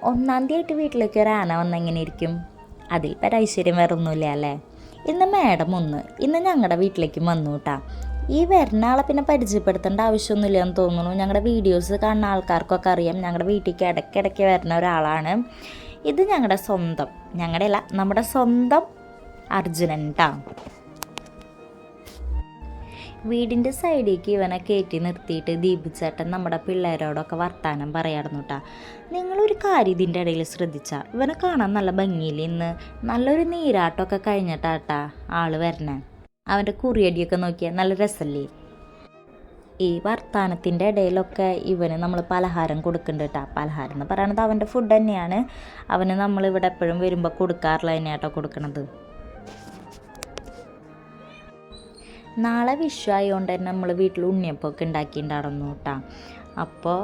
1-ാം തീയതി വീട്ടിലേക്ക് ഒരു ആന വന്നെങ്ങനെ ഇരിക്കും? അതിൽ ഐശ്വര്യം വേറെ ഒന്നുമില്ല അല്ലേ. ഇന്ന് മാഡം ഇന്ന് ഞങ്ങളുടെ വീട്ടിലേക്കും വന്നു കേട്ടാ. ഈ വരുന്ന ആളെ പിന്നെ പരിചയപ്പെടുത്തേണ്ട ആവശ്യമൊന്നുമില്ല എന്ന് തോന്നുന്നു. ഞങ്ങളുടെ വീഡിയോസ് കാണുന്ന ആൾക്കാർക്കൊക്കെ അറിയാം, ഞങ്ങളുടെ വീട്ടിലേക്ക് ഇടയ്ക്കിടയ്ക്ക് വരുന്ന ഒരാളാണ്. ഇത് നമ്മുടെ സ്വന്തം അർജുനൻ കേട്ടാ. വീടിൻ്റെ സൈഡിലേക്ക് ഇവനെ കയറ്റി നിർത്തിയിട്ട് ദീപിച്ചേട്ടൻ നമ്മുടെ പിള്ളേരോടൊക്കെ വർത്താനം പറയായിരുന്നു കേട്ടാ. നിങ്ങളൊരു കാര്യം ഇതിൻ്റെ ഇടയിൽ ശ്രദ്ധിച്ചാൽ, ഇവനെ കാണാൻ നല്ല ഭംഗിയില്ല. ഇന്ന് നല്ലൊരു നീരാട്ടമൊക്കെ കഴിഞ്ഞിട്ടാട്ടാ ആള് വരണേ. അവൻ്റെ കുറിയടിയൊക്കെ നോക്കിയാൽ നല്ല രസമല്ലേ. ഈ വർത്താനത്തിൻ്റെ ഇടയിലൊക്കെ ഇവന് നമ്മൾ പലഹാരം കൊടുക്കുന്നുണ്ട് കേട്ടോ. പലഹാരം എന്ന് പറയുന്നത് അവൻ്റെ ഫുഡ് തന്നെയാണ്. അവന് നമ്മളിവിടെ എപ്പോഴും വരുമ്പോൾ കൊടുക്കാറുള്ള തന്നെയാട്ടോ കൊടുക്കണത്. നാളെ വിഷു ആയതുകൊണ്ട് തന്നെ നമ്മൾ വീട്ടിൽ ഉണ്ണിയപ്പമൊക്കെ ഉണ്ടാക്കിയിട്ടുണ്ടായിരുന്നു കേട്ടോ. അപ്പോൾ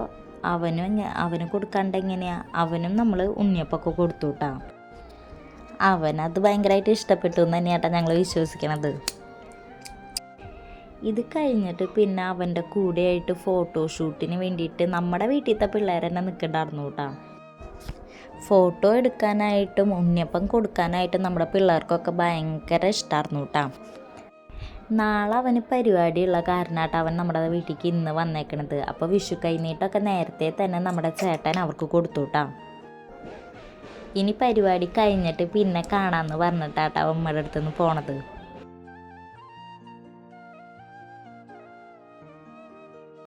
അവന് കൊടുക്കാണ്ട് എങ്ങനെയാണ്, അവനും നമ്മൾ ഉണ്ണിയപ്പമൊക്കെ കൊടുത്തു കേട്ടോ. അവനത് ഭയങ്കരമായിട്ട് ഇഷ്ടപ്പെട്ടു എന്ന് തന്നെയാട്ടോ ഞങ്ങൾ വിശ്വസിക്കണത്. ഇത് കഴിഞ്ഞിട്ട് പിന്നെ അവൻ്റെ കൂടെയായിട്ട് ഫോട്ടോഷൂട്ടിന് വേണ്ടിയിട്ട് നമ്മുടെ വീട്ടിലത്തെ പിള്ളേർ തന്നെ നിൽക്കണ്ടായിരുന്നു കേട്ടോ. ഫോട്ടോ എടുക്കാനായിട്ടും ഉണ്ണിയപ്പം കൊടുക്കാനായിട്ടും നമ്മുടെ പിള്ളേർക്കൊക്കെ ഭയങ്കര ഇഷ്ടമായിരുന്നു കേട്ടോ. നാളെ അവന് പരിപാടിയുള്ള കാരണമായിട്ട് അവൻ നമ്മുടെ വീട്ടിലേക്ക് ഇന്ന് വന്നേക്കണത്. അപ്പോൾ വിഷു കൈനീട്ടൊക്കെ നേരത്തെ തന്നെ നമ്മുടെ ചേട്ടൻ അവർക്ക് കൊടുത്തു കേട്ടോ. ഇനി പരിപാടി കഴിഞ്ഞിട്ട് പിന്നെ കാണാമെന്ന് പറഞ്ഞിട്ടാട്ടോ അവൻ നമ്മുടെ അടുത്തുനിന്ന് പോണത്.